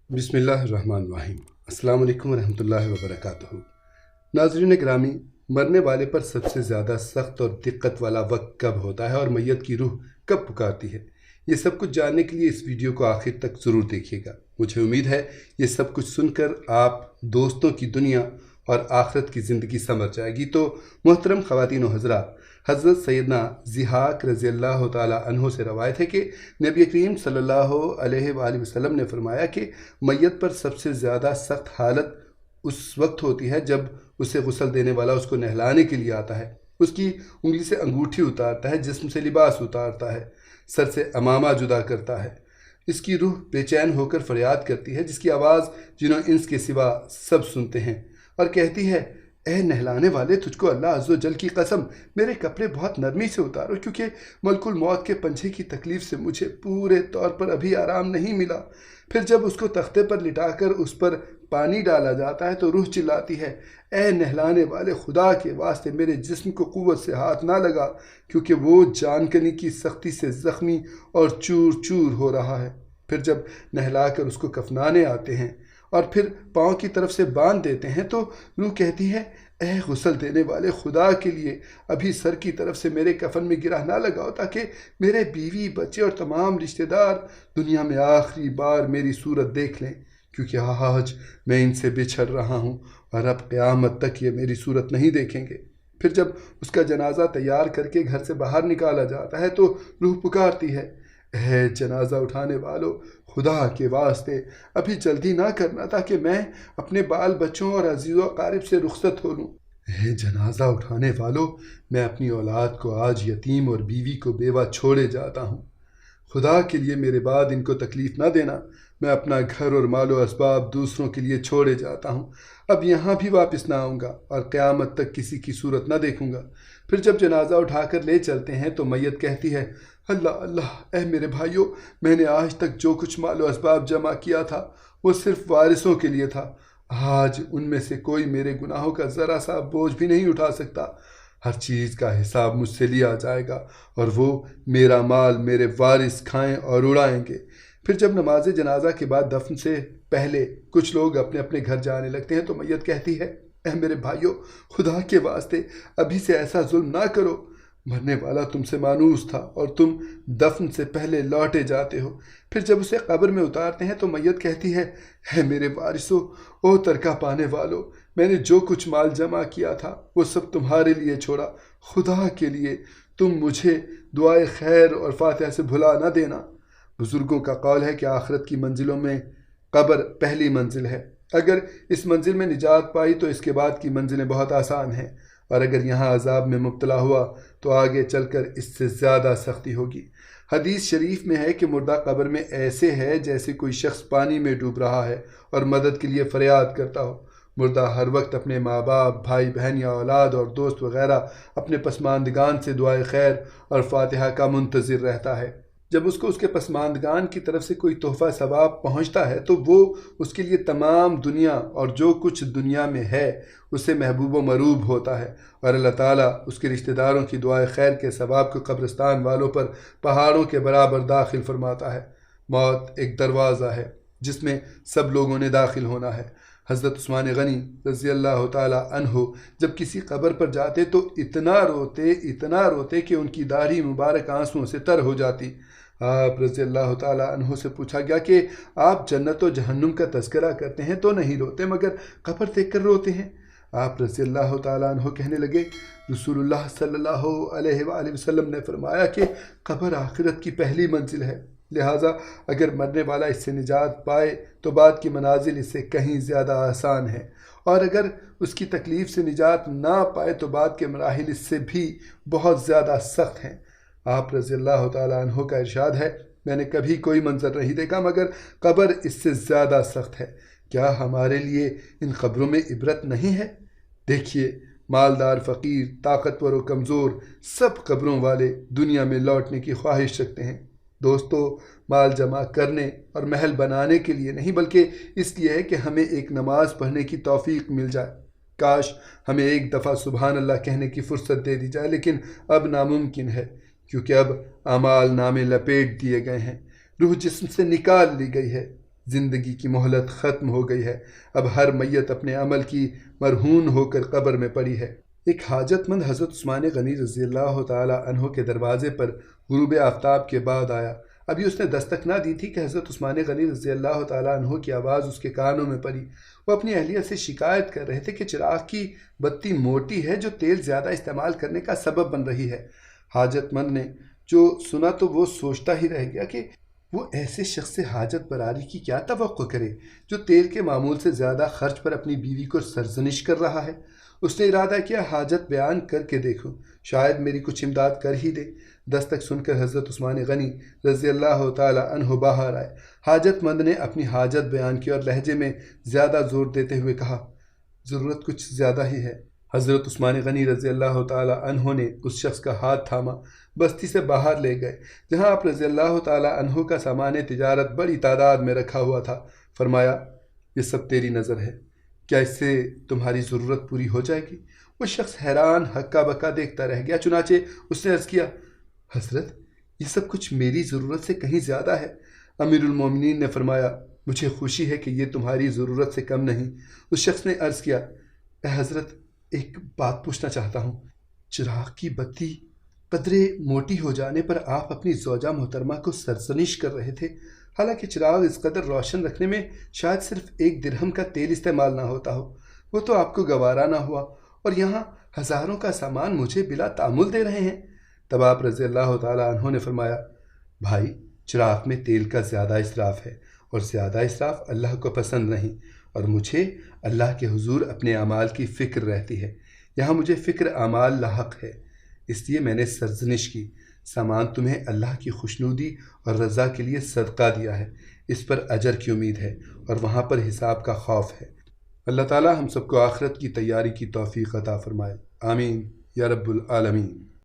بسم اللہ الرحمن الرحیم۔ السلام علیکم ورحمۃ اللہ وبرکاتہ۔ ناظرین گرامی، مرنے والے پر سب سے زیادہ سخت اور دقت والا وقت کب ہوتا ہے اور میت کی روح کب پکارتی ہے، یہ سب کچھ جاننے کے لیے اس ویڈیو کو آخر تک ضرور دیکھیے گا۔ مجھے امید ہے یہ سب کچھ سن کر آپ دوستوں کی دنیا اور آخرت کی زندگی سمجھ جائے گی۔ تو محترم خواتین و حضرات، حضرت سیدنا ضحاک رضی اللہ تعالیٰ عنہ سے روایت ہے کہ نبی کریم صلی اللہ علیہ وآلہ وسلم نے فرمایا کہ میت پر سب سے زیادہ سخت حالت اس وقت ہوتی ہے جب اسے غسل دینے والا اس کو نہلانے کے لیے آتا ہے، اس کی انگلی سے انگوٹھی اتارتا ہے، جسم سے لباس اتارتا ہے، سر سے عمامہ جدا کرتا ہے۔ اس کی روح بے چین ہو کر فریاد کرتی ہے، جس کی آواز جن و انس کے سوا سب سنتے ہیں، اور کہتی ہے: اے نہلانے والے، تجھ کو اللہ عز و جل کی قسم، میرے کپڑے بہت نرمی سے اتارو، کیونکہ ملک الموت کے پنجے کی تکلیف سے مجھے پورے طور پر ابھی آرام نہیں ملا۔ پھر جب اس کو تختے پر لٹا کر اس پر پانی ڈالا جاتا ہے تو روح چلاتی ہے: اے نہلانے والے، خدا کے واسطے میرے جسم کو قوت سے ہاتھ نہ لگا، کیونکہ وہ جان کنی کی سختی سے زخمی اور چور چور ہو رہا ہے۔ پھر جب نہلا کر اس کو کفنانے آتے ہیں اور پھر پاؤں کی طرف سے باندھ دیتے ہیں تو روح کہتی ہے: اے غسل دینے والے، خدا کے لیے ابھی سر کی طرف سے میرے کفن میں گرہ نہ لگاؤ، تاکہ میرے بیوی بچے اور تمام رشتہ دار دنیا میں آخری بار میری صورت دیکھ لیں، کیونکہ آج میں ان سے بچھڑ رہا ہوں اور اب قیامت تک یہ میری صورت نہیں دیکھیں گے۔ پھر جب اس کا جنازہ تیار کر کے گھر سے باہر نکالا جاتا ہے تو روح پکارتی ہے: اے جنازہ اٹھانے والو، خدا کے واسطے ابھی جلدی نہ کرنا، تاکہ میں اپنے بال بچوں اور عزیز و اقارب سے رخصت ہو لوں۔ اے جنازہ اٹھانے والو، میں اپنی اولاد کو آج یتیم اور بیوی کو بیوہ چھوڑے جاتا ہوں، خدا کے لیے میرے بعد ان کو تکلیف نہ دینا۔ میں اپنا گھر اور مال و اسباب دوسروں کے لیے چھوڑے جاتا ہوں، اب یہاں بھی واپس نہ آؤں گا اور قیامت تک کسی کی صورت نہ دیکھوں گا۔ پھر جب جنازہ اٹھا کر لے چلتے ہیں تو میت کہتی ہے: اللہ اللہ، اے میرے بھائیوں، میں نے آج تک جو کچھ مال و اسباب جمع کیا تھا وہ صرف وارثوں کے لیے تھا، آج ان میں سے کوئی میرے گناہوں کا ذرا سا بوجھ بھی نہیں اٹھا سکتا۔ ہر چیز کا حساب مجھ سے لیا جائے گا اور وہ میرا مال میرے وارث کھائیں اور اڑائیں گے۔ پھر جب نماز جنازہ کے بعد دفن سے پہلے کچھ لوگ اپنے اپنے گھر جانے لگتے ہیں تو میت کہتی ہے: اے میرے بھائیوں، خدا کے واسطے ابھی سے ایسا ظلم نہ کرو، مرنے والا تم سے مانوس تھا اور تم دفن سے پہلے لوٹے جاتے ہو۔ پھر جب اسے قبر میں اتارتے ہیں تو میت کہتی ہے: اے میرے وارثو، او ترکہ پانے والو، میں نے جو کچھ مال جمع کیا تھا وہ سب تمہارے لیے چھوڑا، خدا کے لیے تم مجھے دعائے خیر اور فاتحہ سے بھلا نہ دینا۔ بزرگوں کا قول ہے کہ آخرت کی منزلوں میں قبر پہلی منزل ہے، اگر اس منزل میں نجات پائی تو اس کے بعد کی منزلیں بہت آسان ہیں، اور اگر یہاں عذاب میں مبتلا ہوا تو آگے چل کر اس سے زیادہ سختی ہوگی۔ حدیث شریف میں ہے کہ مردہ قبر میں ایسے ہے جیسے کوئی شخص پانی میں ڈوب رہا ہے اور مدد کے لیے فریاد کرتا ہو۔ مردہ ہر وقت اپنے ماں باپ، بھائی بہن یا اولاد اور دوست وغیرہ اپنے پسماندگان سے دعائے خیر اور فاتحہ کا منتظر رہتا ہے۔ جب اس کو اس کے پسماندگان کی طرف سے کوئی تحفہ ثواب پہنچتا ہے تو وہ اس کے لیے تمام دنیا اور جو کچھ دنیا میں ہے اسے محبوب و مروب ہوتا ہے، اور اللہ تعالیٰ اس کے رشتہ داروں کی دعائے خیر کے ثواب کو قبرستان والوں پر پہاڑوں کے برابر داخل فرماتا ہے۔ موت ایک دروازہ ہے جس میں سب لوگوں نے داخل ہونا ہے۔ حضرت عثمان غنی رضی اللہ تعالیٰ عنہ جب کسی قبر پر جاتے تو اتنا روتے کہ ان کی داڑھی مبارک آنسوؤں سے تر ہو جاتی۔ آپ رضی اللہ تعالیٰ عنہ سے پوچھا گیا کہ آپ جنت و جہنم کا تذکرہ کرتے ہیں تو نہیں روتے، مگر قبر دیکھ کر روتے ہیں؟ آپ رضی اللہ تعالیٰ عنہ کہنے لگے: رسول اللہ صلی اللہ علیہ وآلہ وسلم نے فرمایا کہ قبر آخرت کی پہلی منزل ہے، لہٰذا اگر مرنے والا اس سے نجات پائے تو بعد کی منازل اس سے کہیں زیادہ آسان ہے، اور اگر اس کی تکلیف سے نجات نہ پائے تو بعد کے مراحل اس سے بھی بہت زیادہ سخت ہیں۔ آپ رضی اللہ تعالیٰ عنہ کا ارشاد ہے: میں نے کبھی کوئی منظر نہیں دیکھا مگر قبر اس سے زیادہ سخت ہے، کیا ہمارے لیے ان قبروں میں عبرت نہیں ہے؟ دیکھیے، مالدار، فقیر، طاقتور و کمزور، سب قبروں والے دنیا میں لوٹنے کی خواہش رکھتے ہیں۔ دوستو، مال جمع کرنے اور محل بنانے کے لیے نہیں، بلکہ اس لیے ہے کہ ہمیں ایک نماز پڑھنے کی توفیق مل جائے۔ کاش ہمیں ایک دفعہ سبحان اللہ کہنے کی فرصت دے دی جائے، لیکن اب ناممکن ہے، کیونکہ اب اعمال نامے لپیٹ دیے گئے ہیں، روح جسم سے نکال لی گئی ہے۔ زندگی کی مہلت ختم ہو گئی ہے، اب ہر میت اپنے عمل کی مرہون ہو کر قبر میں پڑی ہے۔ ایک حاجت مند حضرت عثمان غنی رضی اللہ تعالیٰ عنہ کے دروازے پر غروب آفتاب کے بعد آیا۔ ابھی اس نے دستک نہ دی تھی کہ حضرت عثمان غنی رضی اللہ تعالیٰ عنہ کی آواز اس کے کانوں میں پڑی۔ وہ اپنی اہلیہ سے شکایت کر رہے تھے کہ چراغ کی بتی موٹی ہے جو تیل زیادہ استعمال کرنے کا سبب بن رہی ہے۔ حاجت مند نے جو سنا تو وہ سوچتا ہی رہ گیا کہ وہ ایسے شخص سے حاجت براری کی کیا توقع کرے جو تیل کے معمول سے زیادہ خرچ پر اپنی بیوی کو سرزنش کر رہا ہے۔ اس نے ارادہ کیا حاجت بیان کر کے دیکھوں، شاید میری کچھ امداد کر ہی دے۔ دستک سن کر حضرت عثمان غنی رضی اللہ تعالی عنہ باہر آئے۔ حاجت مند نے اپنی حاجت بیان کی اور لہجے میں زیادہ زور دیتے ہوئے کہا، ضرورت کچھ زیادہ ہی ہے۔ حضرت عثمان غنی رضی اللہ تعالی عنہ نے اس شخص کا ہاتھ تھاما، بستی سے باہر لے گئے جہاں آپ رضی اللہ تعالی عنہ کا سامان تجارت بڑی تعداد میں رکھا ہوا تھا۔ فرمایا، یہ سب تیری نظر ہے، کیا اس سے تمہاری ضرورت پوری ہو جائے گی؟ وہ شخص حیران ہکا بکا دیکھتا رہ گیا، چنانچہ اس نے عرض کیا، حضرت یہ سب کچھ میری ضرورت سے کہیں زیادہ ہے۔ امیر المومنین نے فرمایا، مجھے خوشی ہے کہ یہ تمہاری ضرورت سے کم نہیں۔ اس شخص نے عرض کیا، اے حضرت ایک بات پوچھنا چاہتا ہوں، چراغ کی بتی قدرے موٹی ہو جانے پر آپ اپنی زوجہ محترمہ کو سرزنش کر رہے تھے، حالانکہ چراغ اس قدر روشن رکھنے میں شاید صرف 1 درہم کا تیل استعمال نہ ہوتا ہو، وہ تو آپ کو گوارا نہ ہوا، اور یہاں ہزاروں کا سامان مجھے بلا تعامل دے رہے ہیں۔ تب آپ رضی اللہ تعالیٰ عنہ نے فرمایا، بھائی چراغ میں تیل کا زیادہ اسراف ہے، اور زیادہ اسراف اللہ کو پسند نہیں، اور مجھے اللہ کے حضور اپنے اعمال کی فکر رہتی ہے، یہاں مجھے فکر اعمال لاحق ہے، اس لیے میں نے سرزنش کی۔ سامان تمہیں اللہ کی خوشنودی اور رضا کے لیے صدقہ دیا ہے، اس پر اجر کی امید ہے اور وہاں پر حساب کا خوف ہے۔ اللہ تعالی ہم سب کو آخرت کی تیاری کی توفیق عطا فرمائے، آمین یا رب العالمین۔